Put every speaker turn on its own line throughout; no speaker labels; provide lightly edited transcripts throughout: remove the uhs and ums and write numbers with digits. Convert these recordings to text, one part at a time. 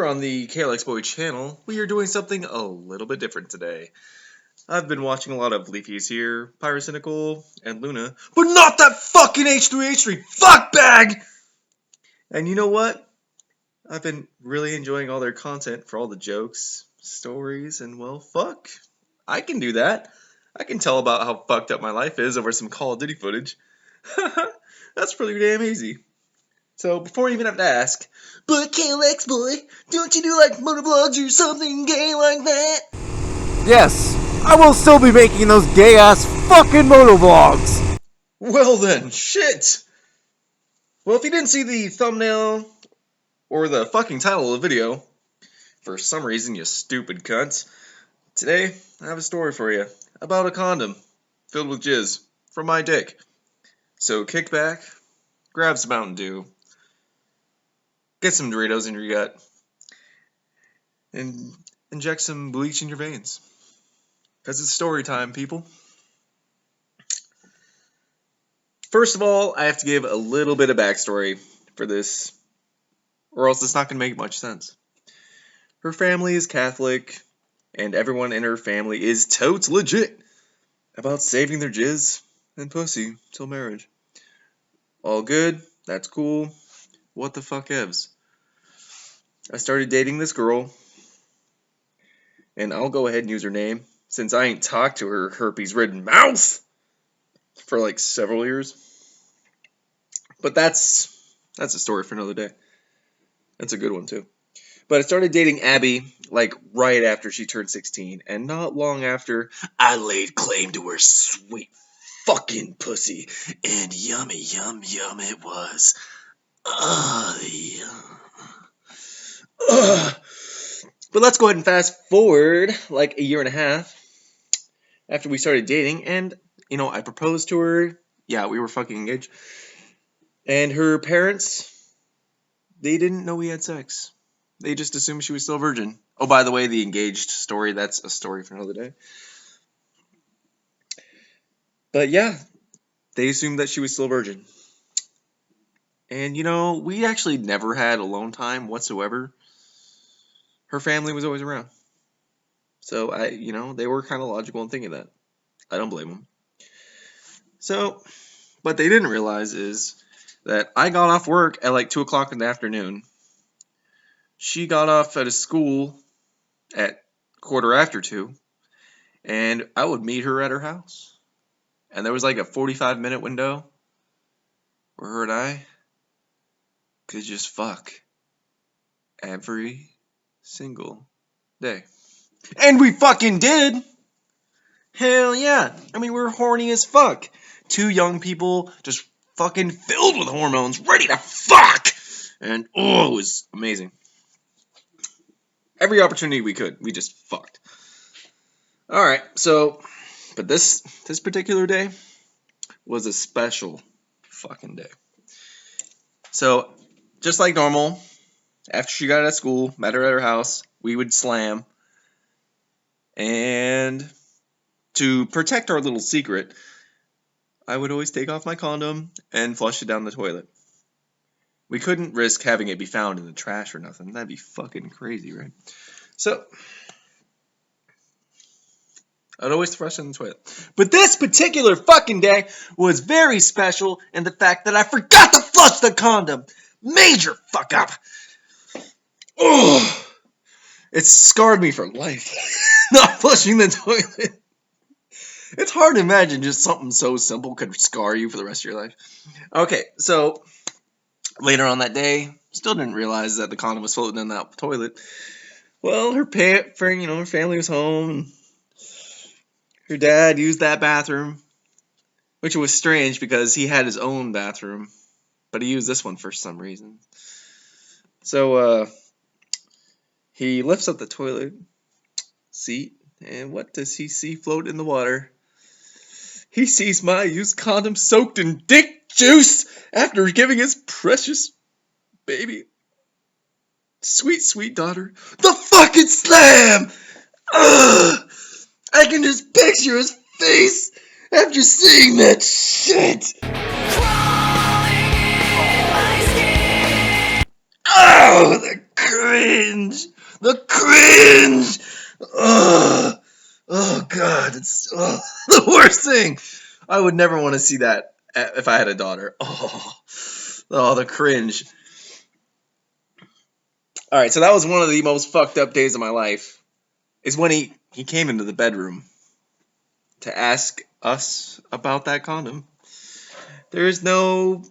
on the KLX Boy channel, we are doing something a little bit different today. I've been watching a lot of Leafy's Here, Pyrocynical, and Luna, but not that fucking H3H3 fuck bag! And you know what? I've been really enjoying all their content for all the jokes, stories, and well, fuck. I can do that. I can tell about how fucked up my life is over some Call of Duty footage. That's pretty damn easy. So, before you even have to ask, but KLX Boy, don't you do like motovlogs or something gay like that?
Yes, I will still be making those gay-ass fucking motovlogs!
Well then, shit! Well, if you didn't see the thumbnail or the fucking title of the video, for some reason, you stupid cunts, today I have a story for you about a condom filled with jizz from my dick. So kick back, grab some Mountain Dew, get some Doritos in your gut, and inject some bleach in your veins. Because it's story time, people. First of all, I have to give a little bit of backstory for this, or else it's not going to make much sense. Her family is Catholic, and everyone in her family is totes legit about saving their jizz and pussy till marriage. All good, that's cool. What the fuck evs? I started dating this girl, and I'll go ahead and use her name, since I ain't talked to her herpes-ridden mouth for like several years. But that's a story for another day. That's a good one too. But I started dating Abby like right after she turned 16, and not long after, I laid claim to her sweet fucking pussy, and yummy yum yum it was. Yum. But let's go ahead and fast forward like a year and a half after we started dating, and I proposed to her. Yeah, we were fucking engaged. And her parents, they didn't know we had sex. They just assumed she was still a virgin. Oh, by the way, the engaged story, that's a story for another day. But yeah, they assumed that she was still a virgin. And we actually never had alone time whatsoever. Her family was always around. So they were kind of logical in thinking that. I don't blame them. So, what they didn't realize is that I got off work at like 2 o'clock in the afternoon. She got off at a school at 2:15, and I would meet her at her house. And there was like a 45-minute window where her and I could just fuck every single day. And we fucking did! Hell yeah! I mean, we're horny as fuck. Two young people just fucking filled with hormones, ready to fuck! And it was amazing. Every opportunity we could, we just fucked. Alright, so, but this particular day was a special fucking day. So, just like normal, after she got out of school, met her at her house, we would slam. And to protect our little secret, I would always take off my condom and flush it down the toilet. We couldn't risk having it be found in the trash or nothing. That'd be fucking crazy, right? So, I'd always flush it in the toilet. But this particular fucking day was very special in the fact that I forgot to flush the condom. Major fuck up. Oh, it scarred me for life. Not flushing the toilet. It's hard to imagine just something so simple could scar you for the rest of your life. Okay, so later on that day, still didn't realize that the condom was floating in that toilet. Well, her family was home. And her dad used that bathroom, which was strange because he had his own bathroom, but he used this one for some reason. So he lifts up the toilet seat, and what does he see float in the water? He sees my used condom soaked in dick juice after giving his precious baby, sweet, sweet daughter, the fucking slam! Ugh! I can just picture his face after seeing that shit! Oh, the cringe. The cringe. Ugh. Oh God, it's the worst thing. I would never want to see that if I had a daughter. Oh, the cringe. All right, so that was one of the most fucked up days of my life. Is when he came into the bedroom to ask us about that condom. There is no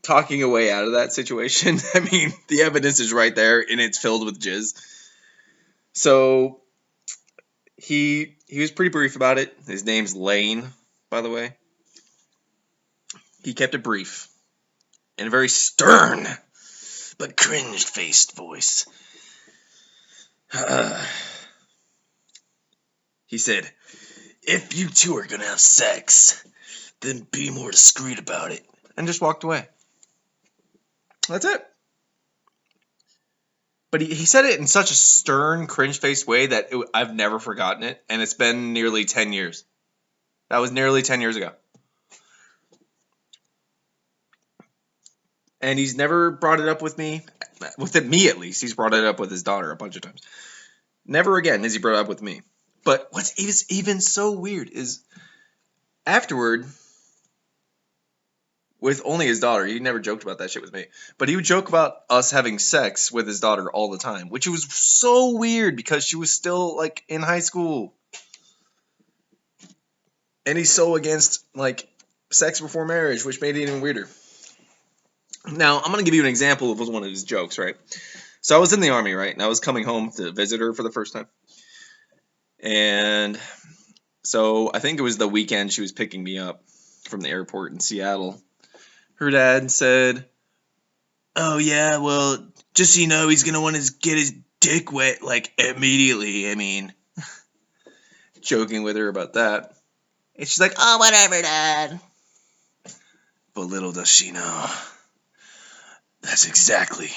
talking a way out of that situation. I mean, the evidence is right there, and it's filled with jizz. So he was pretty brief about it. His name's Lane, by the way. He kept it brief in a very stern but cringe-faced voice. He said, "If you two are gonna have sex, then be more discreet about it," and just walked away. That's it. But he said it in such a stern, cringe-faced way that I've never forgotten it, and it's been nearly 10 years. That was nearly 10 years ago. And he's never brought it up with me. With me, at least. He's brought it up with his daughter a bunch of times. Never again has he brought it up with me. But what's even so weird is afterward, with only his daughter, he never joked about that shit with me. But he would joke about us having sex with his daughter all the time, which was so weird because she was still, like, in high school. And he's so against, like, sex before marriage, which made it even weirder. Now, I'm going to give you an example of one of his jokes, right? So I was in the Army, right? And I was coming home to visit her for the first time. And so I think it was the weekend she was picking me up from the airport in Seattle. Her dad said, "Oh, yeah, well, just so you know, he's going to want to get his dick wet, like, immediately." I mean, joking with her about that. And she's like, "Oh, whatever, Dad." But little does she know, that's exactly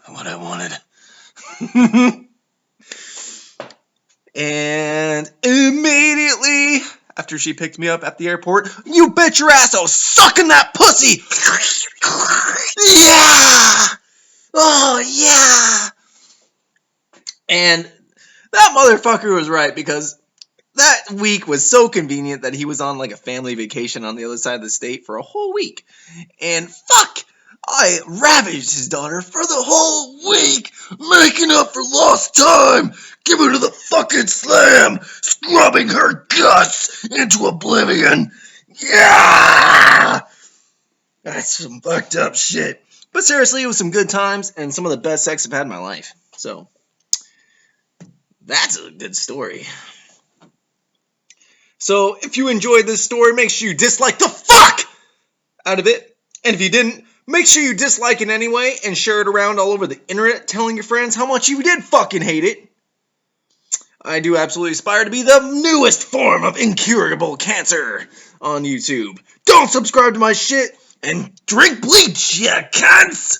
what I wanted. And immediately after she picked me up at the airport, "You bet your ass I was sucking that pussy!" Yeah! Oh, yeah! And that motherfucker was right, because that week was so convenient that he was on like a family vacation on the other side of the state for a whole week. And fuck! I ravaged his daughter for the whole week, making up for lost time, giving her the fucking slam, scrubbing her guts into oblivion. Yeah! That's some fucked up shit. But seriously, it was some good times and some of the best sex I've had in my life. So, that's a good story. So, if you enjoyed this story, make sure you dislike the fuck out of it. And if you didn't, make sure you dislike it anyway and share it around all over the internet, telling your friends how much you did fucking hate it. I do absolutely aspire to be the newest form of incurable cancer on YouTube. Don't subscribe to my shit and drink bleach, ya cunts!